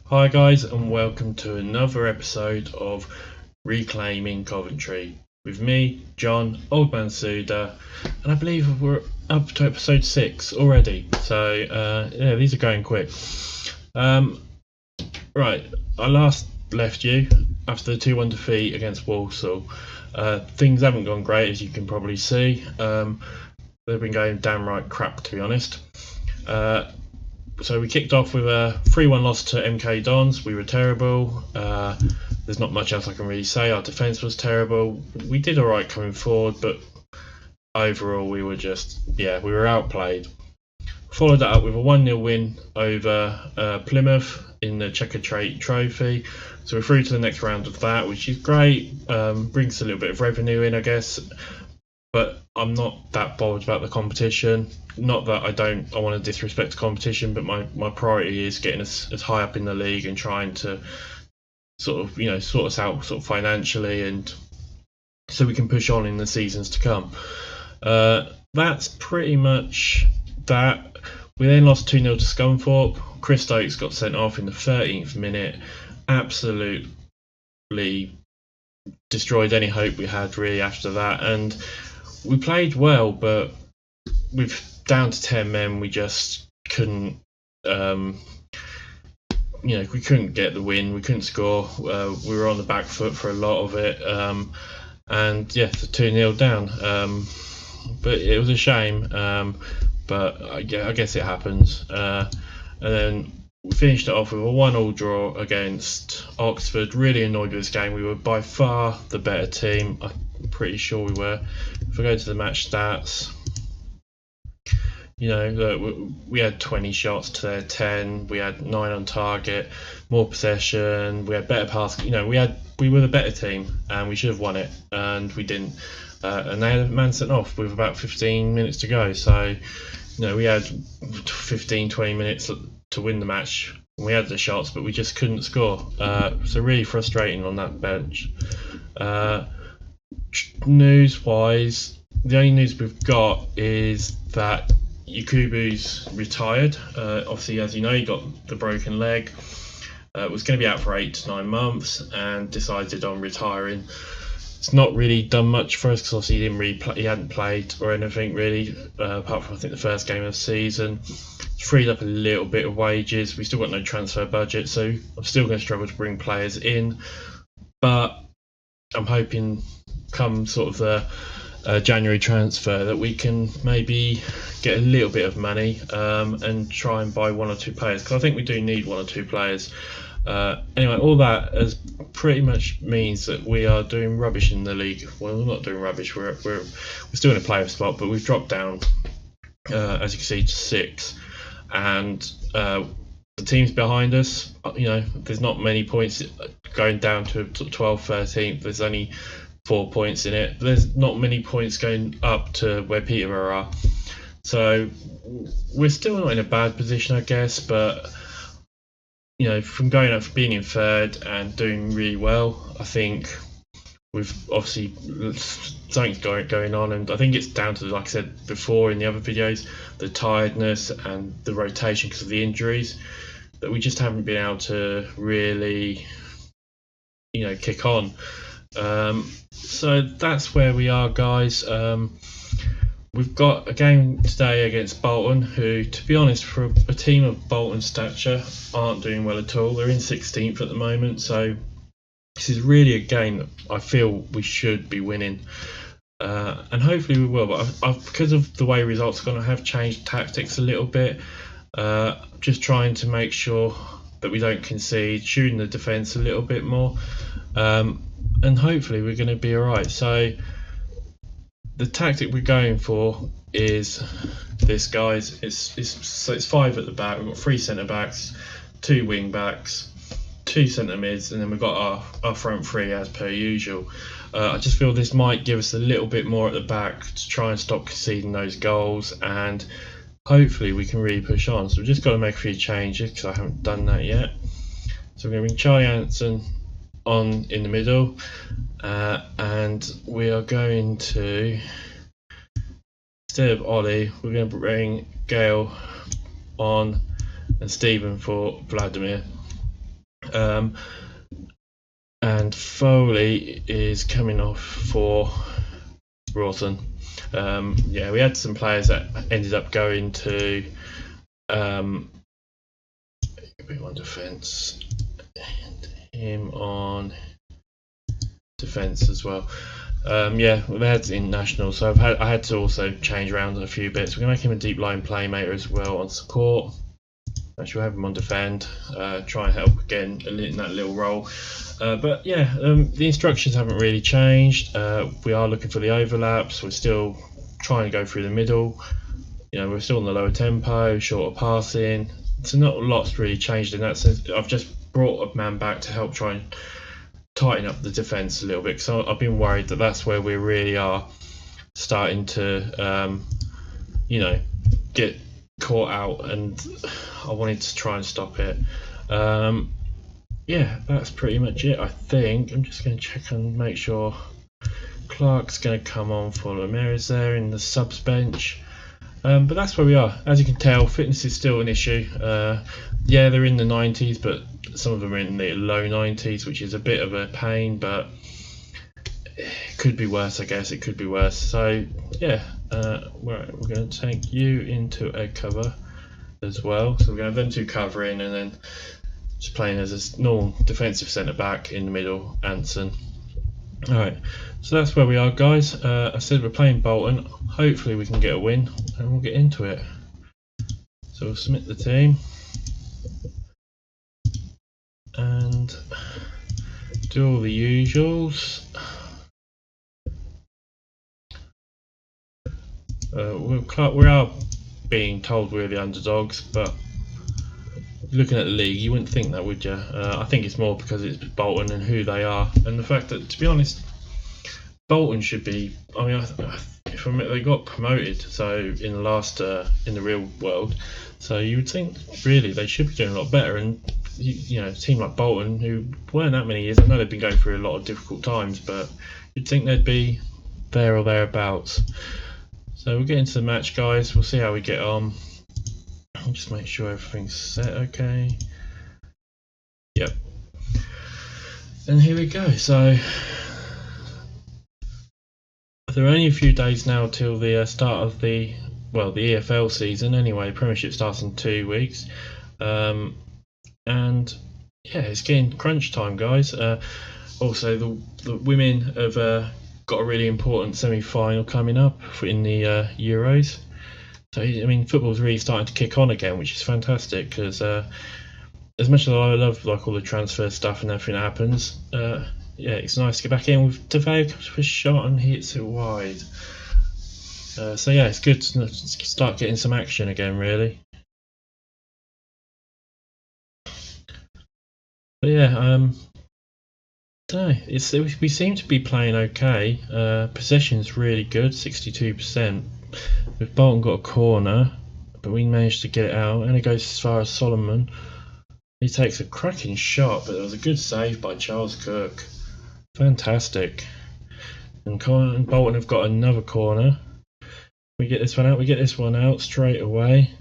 Hi guys, and welcome to another episode of Reclaiming Coventry with me, John, Old Man Sudor, and I believe we're up to episode 6 already. So yeah, these are going quick. Right, I last left you after the 2-1 defeat against Walsall. Things haven't gone great, as you can probably see. They've been going downright crap, to be honest. So we kicked off with a 3-1 loss to MK Dons. We were terrible. There's not much else I can really say. Our defence was terrible. We did alright coming forward, but overall we were we were outplayed. Followed that up with a 1-0 win over Plymouth in the Checker Trait Trophy. So we're through to the next round of that, which is great. Brings a little bit of revenue in, I guess. But I'm not that bothered about the competition. Not that I want to disrespect the competition, but my priority is getting us as high up in the league and trying to sort us out financially, and so we can push on in the seasons to come. That's pretty much that. We then lost 2-0 to Scunthorpe. Chris Stokes got sent off in the 13th minute. Absolutely destroyed any hope we had really after that, and we played well, but with down to 10 men, we just couldn't. We couldn't get the win. We couldn't score. We were on the back foot for a lot of it, and yeah, the 2-0 down. But it was a shame. But I guess it happens. And then we finished it off with a 1-1 draw against Oxford. Really annoyed with this game. We were by far the better team. I'm pretty sure we were. If I go to the match stats, we had 20 shots to their 10. We had 9 on target, more possession. We had better pass. We were the better team, and we should have won it, and we didn't. And they had a man sent off with about 15 minutes to go. So, we had 15-20 minutes to win the match. We had the shots, but we just couldn't score. So really frustrating on that bench. News-wise, the only news we've got is that Yakubu's retired. Obviously, as you know, he got the broken leg. Was going to be out for 8 to 9 months and decided on retiring. It's not really done much for us because obviously he hadn't played or anything really, apart from I think the first game of the season. It's freed up a little bit of wages. We still got no transfer budget, so I'm still going to struggle to bring players in. But I'm hoping come sort of the January transfer that we can maybe get a little bit of money and try and buy 1 or 2 players, because I think we do need 1 or 2 players. Anyway, all that pretty much means that we are doing rubbish in the league. Well, we're not doing rubbish. We're still in a playoff spot, but we've dropped down, as you can see, to 6. And the teams behind us, there's not many points going down to 12th, 13th. There's only 4 points in it. There's not many points going up to where Peterborough are. So we're still not in a bad position, I guess, but from going up, being in 3rd and doing really well, I think we've obviously something's going on, and I think it's down to, like I said before in the other videos, the tiredness and the rotation because of the injuries, that we just haven't been able to really kick on. So that's where we are, guys. We've got a game today against Bolton, who, to be honest, for a team of Bolton stature, aren't doing well at all. They're in 16th at the moment, so this is really a game that I feel we should be winning. And hopefully we will, but because of the way results are going to have changed tactics a little bit, just trying to make sure that we don't concede, shooting the defence a little bit more, and hopefully we're going to be alright. So the tactic we're going for is this, guys. It's 5 at the back. We've got 3 centre backs, 2 wing backs, 2 centre mids, and then we've got our front 3 as per usual. I just feel this might give us a little bit more at the back to try and stop conceding those goals, and hopefully we can really push on. So we've just got to make a few changes because I haven't done that yet. So we're going to bring Charlie Anson on in the middle, and we are going to, instead of Ollie, we're going to bring Gail on and Stephen for Vladimir. And Foley is coming off for Rawson. Yeah, we had some players that ended up going to on defence and him on defence as well. Yeah, we had international, so I had to also change around a few bits. We're gonna make him a deep line playmaker as well on support. Actually, we'll have him on defend, try and help again in that little role. But yeah, the instructions haven't really changed. We are looking for the overlaps. We're still trying to go through the middle. You know, we're still on the lower tempo, shorter passing. So not a lot's really changed in that sense. I've just brought a man back to help try and tighten up the defence a little bit, because I've been worried that that's where we really are starting to, you know, get caught out, and I wanted to try and stop it. Yeah, that's pretty much it, I think. I'm just going to check and make sure Clark's going to come on for Ramirez there in the subs bench. But that's where we are. As you can tell, fitness is still an issue. Yeah, they're in the 90s, but some of them are in the low 90s, which is a bit of a pain, but it could be worse, I guess. It could be worse. So, yeah, we're going to take you into a cover as well. So we're going to have them two covering, and then just playing as a normal defensive centre back in the middle, Anson. Alright, so that's where we are, guys. I said we're playing Bolton. Hopefully we can get a win, and we'll get into it. So we'll submit the team and do all the usuals. We are being told we're the underdogs, but looking at the league, you wouldn't think that, would you? I think it's more because it's Bolton and who they are, and the fact that, to be honest, Bolton should be. I mean, they got promoted, so in the last in the real world, so you would think really they should be doing a lot better. And you know, a team like Bolton, who weren't that many years, I know they've been going through a lot of difficult times, but you'd think they'd be there or thereabouts. So we'll get into the match, guys. We'll see how we get on. I'll just make sure everything's set okay. Yep. And here we go. So there are only a few days now till the start of the EFL season. Anyway, Premiership starts in 2 weeks, and yeah, it's getting crunch time, guys. Also, the women have got a really important semi-final coming up in the Euros. So I mean, football's really starting to kick on again, which is fantastic, because as much as I love like all the transfer stuff and everything that happens, yeah, it's nice to get back in. With Deveo comes for a shot and hits it wide. So yeah, it's good to start getting some action again, really. But yeah, we seem to be playing okay. Possession's really good, 62%. We've Bolton got a corner, but we managed to get it out, and it goes as far as Solomon. He takes a cracking shot, but there was a good save by Charles Cook. Fantastic. And Bolton have got another corner. We get this one out. We get this one out straight away.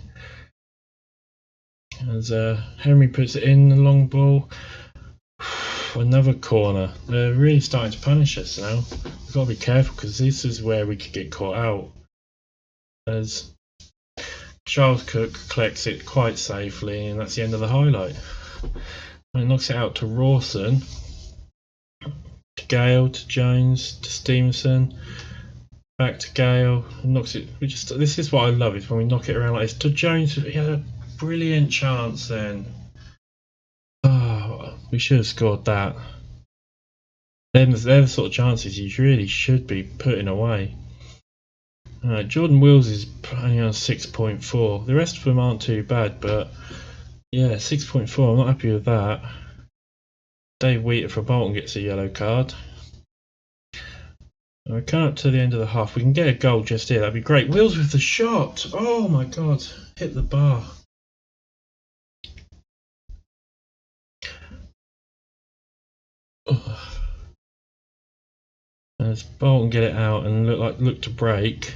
As Henry puts it in, the long ball. Another corner. They're really starting to punish us now. We've got to be careful, because this is where we could get caught out. As Charles Cook collects it quite safely, and that's the end of the highlight. And it knocks it out to Rawson, to Gale, to Jones, to Stevenson, back to Gale. Knocks it. This is what I love, is when we knock it around like this. To Jones, he had a brilliant chance then. Oh, we should have scored that. They're the sort of chances you really should be putting away. Jordan Wills is only on 6.4. The rest of them aren't too bad, but yeah, 6.4. I'm not happy with that. Dave Wheater for Bolton gets a yellow card. We're coming up to the end of the half. We can get a goal just here. That'd be great. Wills with the shot. Oh my God! Hit the bar. As Bolton get it out and look to break.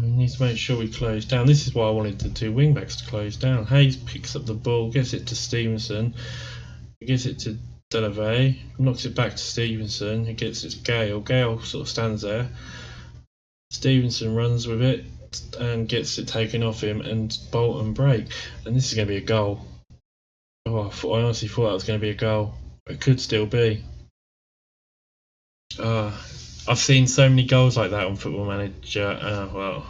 We need to make sure we close down. This is why I wanted the two wing backs to close down. Hayes picks up the ball, gets it to Stevenson, gives it to Delavay, knocks it back to Stevenson, he gets it to Gale. Gale sort of stands there. Stevenson runs with it and gets it taken off him, and Bolton break. And this is going to be a goal. Oh, I honestly thought that was going to be a goal. It could still be. I've seen so many goals like that on Football Manager. Well,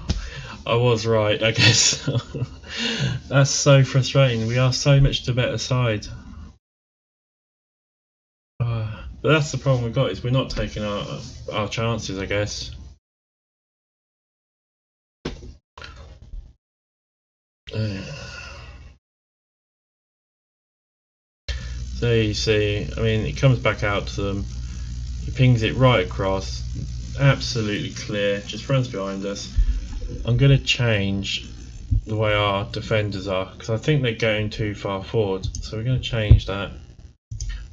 I was right, I guess. That's so frustrating. We are so much the better side. But that's the problem we've got, is we're not taking our chances, I guess. So you see, I mean, it comes back out to them. He pings it right across, absolutely clear, just runs behind us. I'm going to change the way our defenders are, because I think they're going too far forward. So we're going to change that.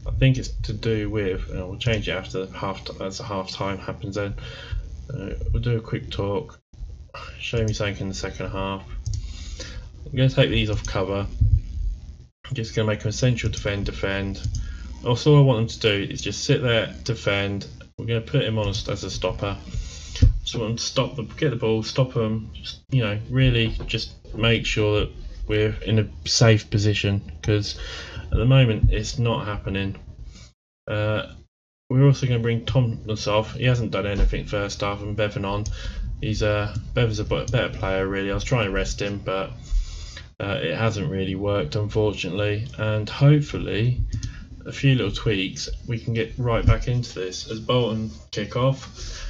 I think it's to do with, we'll change it after as the half time happens then. We'll do a quick talk, show me something in the second half. I'm going to take these off cover. I'm just going to make them essential defend. Also, all I want them to do is just sit there, defend. We're going to put him on as a stopper. Just want them to stop them, get the ball, stop them. Just, really just make sure that we're in a safe position, because at the moment it's not happening. We're also going to bring Thomas off. He hasn't done anything first half, and Bevan on. Bevan's a better player, really. I was trying to rest him, but it hasn't really worked, unfortunately. And hopefully, a few little tweaks, we can get right back into this as Bolton kick off.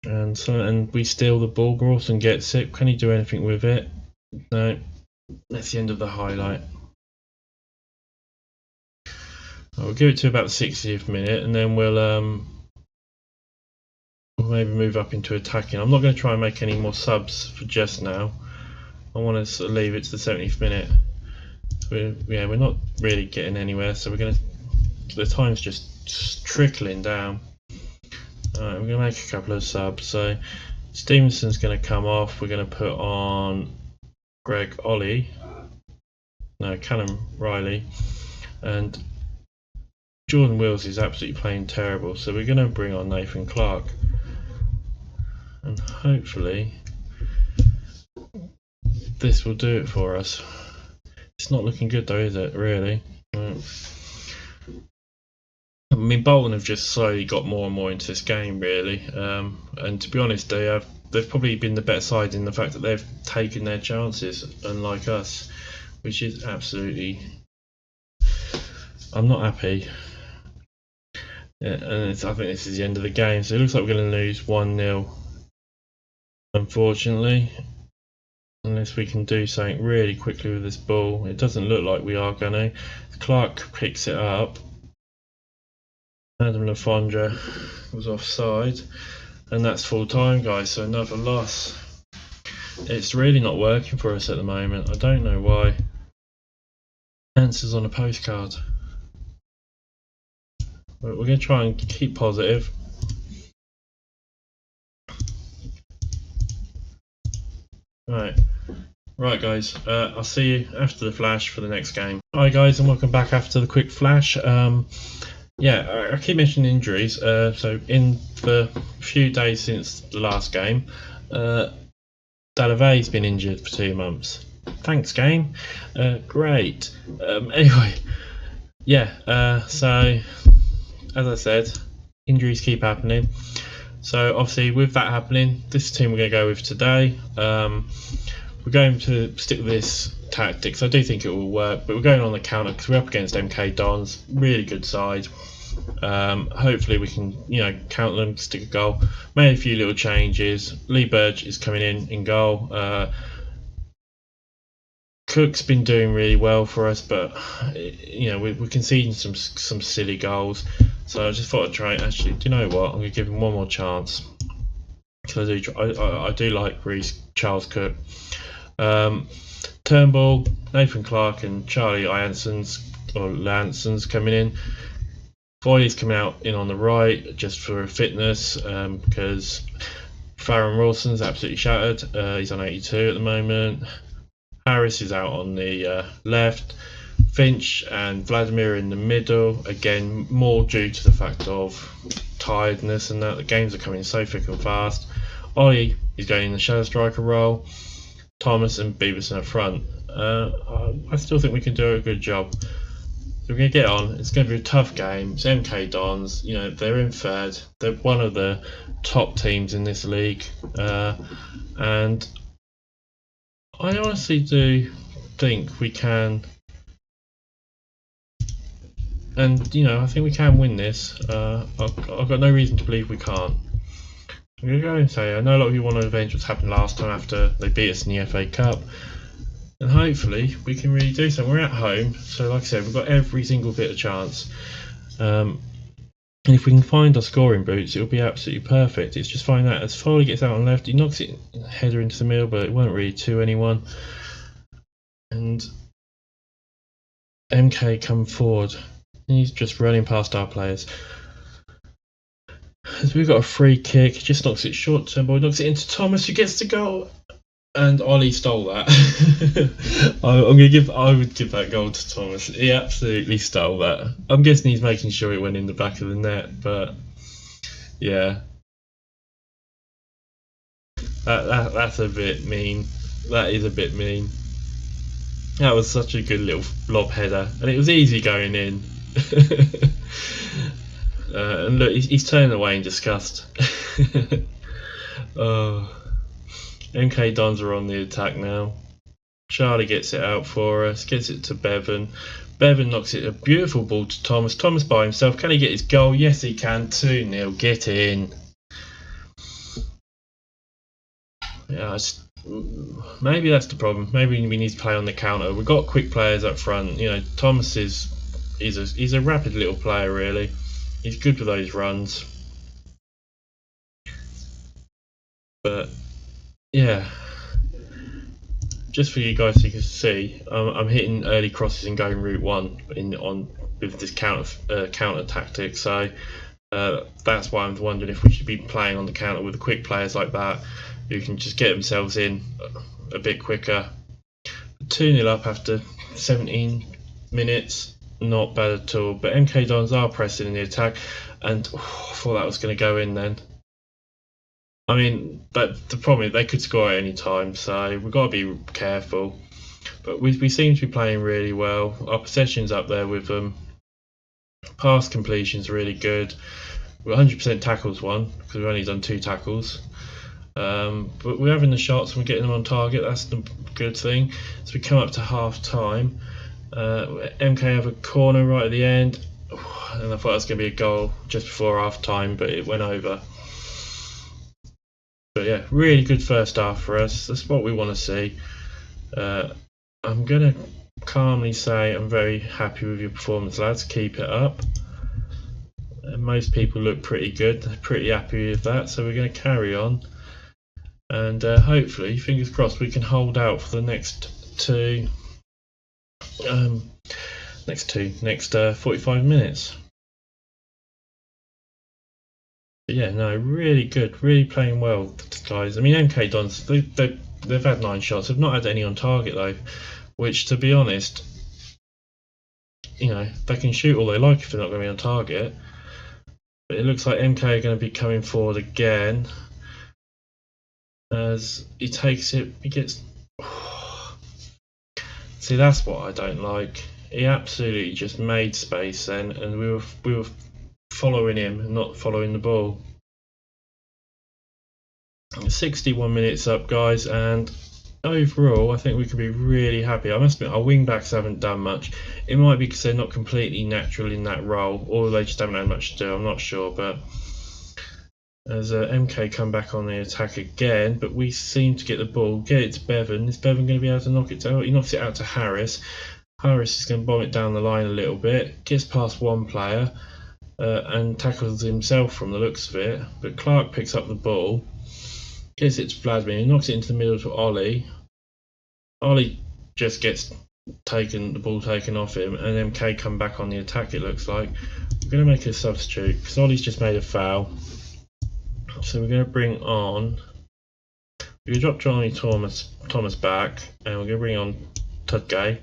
And we steal the ball. Broughton gets it. Can he do anything with it? No. That's the end of the highlight. We'll give it to about the 60th minute, and then we'll maybe move up into attacking. I'm not going to try and make any more subs for just now. I want to sort of leave it to the 70th minute. We're not really getting anywhere, so the time's just trickling down. Alright, we're going to make a couple of subs. So Stevenson's going to come off. We're going to put on Callum Riley, and Jordan Wills is absolutely playing terrible, so we're going to bring on Nathan Clark, and hopefully this will do it for us. It's not looking good though, is it, really? I mean, Bolton have just slowly got more and more into this game, really, and to be honest, they've probably been the better side in the fact that they've taken their chances, unlike us, which is absolutely... I'm not happy. Yeah, and I think this is the end of the game, so it looks like we're going to lose 1-0, unfortunately, unless we can do something really quickly with this ball. It doesn't look like we are going to. Clark picks it up. Adam Lafondra was offside, and that's full time, guys, so another loss. It's really not working for us at the moment. I don't know why. Answers on a postcard. But we're going to try and keep positive. Right guys, I'll see you after the flash for the next game. Hi guys, and welcome back after the quick flash. I keep mentioning injuries. So in the few days since the last game, Dalavay's been injured for 2 months. Thanks, game. Great. Anyway, so as I said, injuries keep happening. So obviously with that happening, this team we're going to go with today. We're going to stick with this tactics. I do think it will work, but we're going on the counter because we're up against MK Dons, really good side. Hopefully we can, count them, stick a goal. Made a few little changes. Lee Burge is coming in goal. Cook's been doing really well for us, but we're conceding some silly goals. So I just thought I'd try. Actually, do you know what? I'm going to give him one more chance because I do like Charles Cook. Turnbull, Nathan Clark, and Charlie Lanson's coming in. Voidy's coming out in on the right just for fitness, because Farron Rawson's absolutely shattered. He's on 82 at the moment. Harris is out on the left. Finch and Vladimir in the middle, again more due to the fact of tiredness and that the games are coming so thick and fast. Ollie is going in the shadow striker role. Thomas and Beaverson up front. I still think we can do a good job. So we're going to get on. It's going to be a tough game. It's MK Dons. You know, they're in third. They're one of the top teams in this league, and I honestly do think we can. And you know, I think we can win this. I've got no reason to believe we can't. I'm going to go and say, I know a lot of you want to avenge what's happened last time after they beat us in the FA Cup, and hopefully we can really do something. We're at home, so like I said, we've got every single bit of chance. And if we can find our scoring boots, it'll be absolutely perfect. It's just find that as Foley gets out on left, he knocks it header into the middle, but it won't really to anyone. And MK come forward. He's just running past our players. As we've got a free kick, he just knocks it short term ball, knocks it into Thomas, who gets the goal. And Ollie stole that. I would give that goal to Thomas. He absolutely stole that. I'm guessing he's making sure it went in the back of the net, but yeah. That's a bit mean. That is a bit mean. That was such a good little lob header, and it was easy going in. And look, he's turning away in disgust. Oh, MK Dons are on the attack now. Charlie gets it out for us, gets it to Bevan. Bevan knocks it, a beautiful ball to Thomas. Thomas by himself, can he get his goal? Yes he can, 2-0, get in. Yeah, maybe that's the problem. Maybe we need to play on the counter. We've got quick players up front. You know, Thomas he's a rapid little player really. He's good with those runs. But yeah, just for you guys so you can see, I'm hitting early crosses and going route 1 with this counter tactic. So that's why I'm wondering if we should be playing on the counter with the quick players like that, who can just get themselves in a bit quicker. 2-0 up after 17 minutes, not bad at all. But MK Dons are pressing in the attack, and I thought that was going to go in then. I mean, but the problem is they could score at any time, so we've got to be careful. But we seem to be playing really well. Our possession's up there with them. Pass completion's really good. We're 100% tackles won, because we've only done 2 tackles. But we're having the shots and we're getting them on target. That's the good thing. So we come up to half time. MK have a corner right at the end, and I thought it was going to be a goal just before half time, but it went over. But yeah, really good first half for us. That's what we want to see. I'm going to calmly say I'm very happy with your performance, lads. Keep it up. Most people look pretty good. They're pretty happy with that, so we're going to carry on. And hopefully, fingers crossed, we can hold out for the next 45 minutes. But yeah, no, really good, really playing well, guys. I mean, MK Dons, they've had 9 shots. They've not had any on target though, which, to be honest, you know, they can shoot all they like if they're not going to be on target. But it looks like MK are going to be coming forward again. As he takes it, he gets. See, that's what I don't like. He absolutely just made space then, and we were following him and not following the ball. 61 minutes up, guys, and overall I think we could be really happy. I must admit, our wing backs haven't done much. It might be because they're not completely natural in that role, or they just haven't had much to do, I'm not sure. But as MK come back on the attack again, but we seem to get the ball, get it to Bevan. Is Bevan going to be able to knock it out? He knocks it out to Harris. Harris is going to bomb it down the line a little bit, gets past one player and tackles himself from the looks of it. But Clark picks up the ball, gets it to Vladimir, knocks it into the middle to Ollie. Ollie just gets the ball taken off him, and MK come back on the attack. It looks like we're going to make a substitute because Ollie's just made a foul. So we're going to bring on. We're going to drop Johnny Thomas back, and we're going to bring on Tudgay,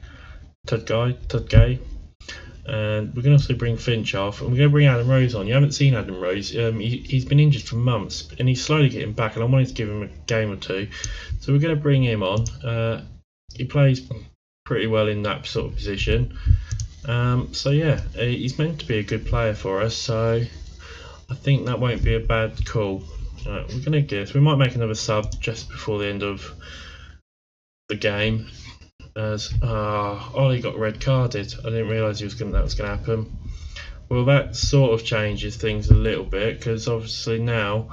and we're going to also bring Finch off, and we're going to bring Adam Rose on. You haven't seen Adam Rose. He's been injured for months, and he's slowly getting back, and I wanted to give him a game or two. So we're going to bring him on. He plays pretty well in that sort of position. So yeah, he's meant to be a good player for us, so I think that won't be a bad call. We're going to guess. We might make another sub just before the end of the game, as Ollie got red carded. I didn't realise that was going to happen. Well, that sort of changes things a little bit, because obviously now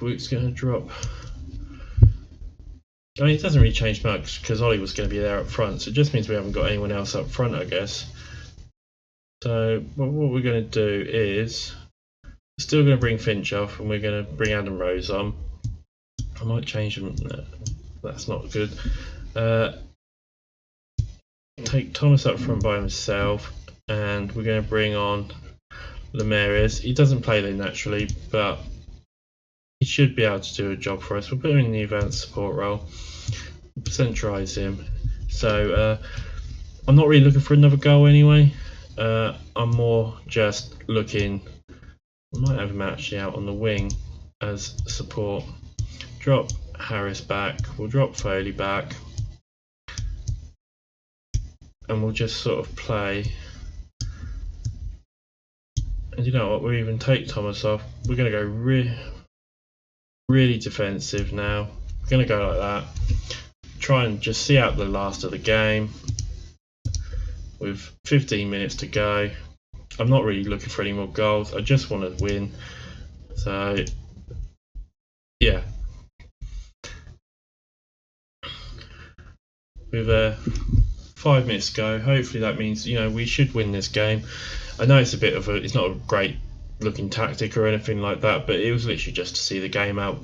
Luke's going to drop. I mean, it doesn't really change much because Ollie was going to be there up front, so it just means we haven't got anyone else up front, I guess. So what we're going to do is we're still going to bring Finch off, and we're going to bring Adam Rose on. I might change him. No, that's not good. Take Thomas up front by himself, and we're going to bring on Lemares. He doesn't play there naturally, but he should be able to do a job for us. We'll put him in the advanced support role, centralise him. So I'm not really looking for another goal anyway. I'm more just looking. We might have him actually out on the wing as support. Drop Harris back. We'll drop Foley back, and we'll just sort of play. And you know what? We'll even take Thomas off. We're going to go really defensive now. We're going to go like that. Try and just see out the last of the game with 15 minutes to go. I'm not really looking for any more goals. I just want to win. So yeah, with 5 minutes to go, hopefully that means, you know, we should win this game. I know it's it's not a great looking tactic or anything like that, but it was literally just to see the game out.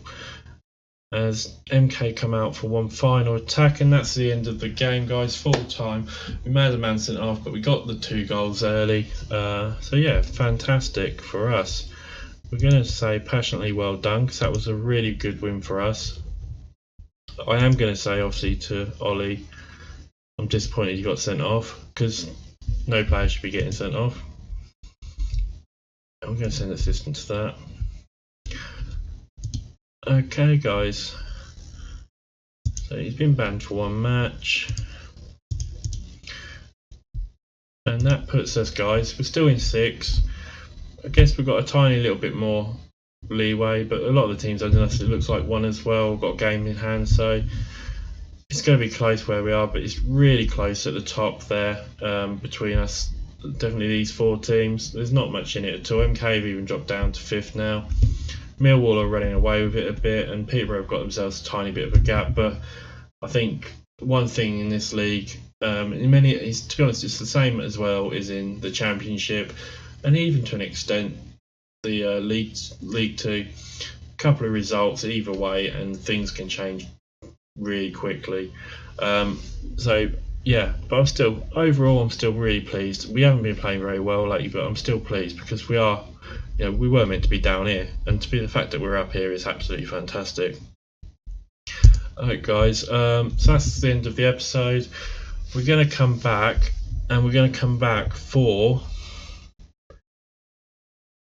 As MK come out for one final attack, and that's the end of the game, guys. Full time. We made a man sent off, but we got the 2 goals early. So yeah, fantastic for us. We're going to say passionately well done, because that was a really good win for us. I am going to say, obviously, to Ollie, I'm disappointed you got sent off, because no player should be getting sent off. I'm going to send assistant to that. Okay, guys. So he's been banned for 1 match. And that puts us, guys, we're still in 6. I guess we've got a tiny little bit more leeway, but a lot of the teams under us, it looks like 1 as well. We've got a game in hand, so it's going to be close where we are, but it's really close at the top there between us. Definitely these 4 teams. There's not much in it at all. MK have even dropped down to 5th now. Millwall are running away with it a bit, and Peterborough have got themselves a tiny bit of a gap. But I think one thing in this league, to be honest, it's the same as well as in the Championship, and even to an extent the League 2. A couple of results either way, and things can change really quickly. So yeah, but I'm still really pleased. We haven't been playing very well lately, but I'm still pleased because we are. You know, we were meant to be down here, and to be the fact that we're up here is absolutely fantastic. Alright, guys, so that's the end of the episode. We're going to come back, and we're going to come back for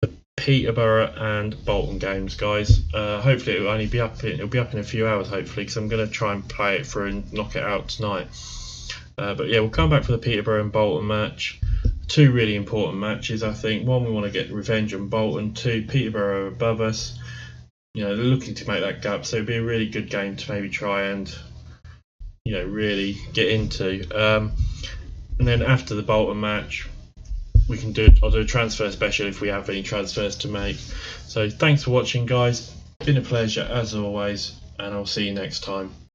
the Peterborough and Bolton games, guys. Hopefully it will only be up. It'll be up in a few hours, hopefully, because I'm going to try and play it through and knock it out tonight. But yeah, we'll come back for the Peterborough and Bolton match. 2 really important matches, I think. 1, we want to get revenge on Bolton. 2, Peterborough are above us. You know, they're looking to make that gap, so it'd be a really good game to maybe try and, you know, really get into. And then after the Bolton match, I'll do a transfer special if we have any transfers to make. So thanks for watching, guys. Been a pleasure as always, and I'll see you next time.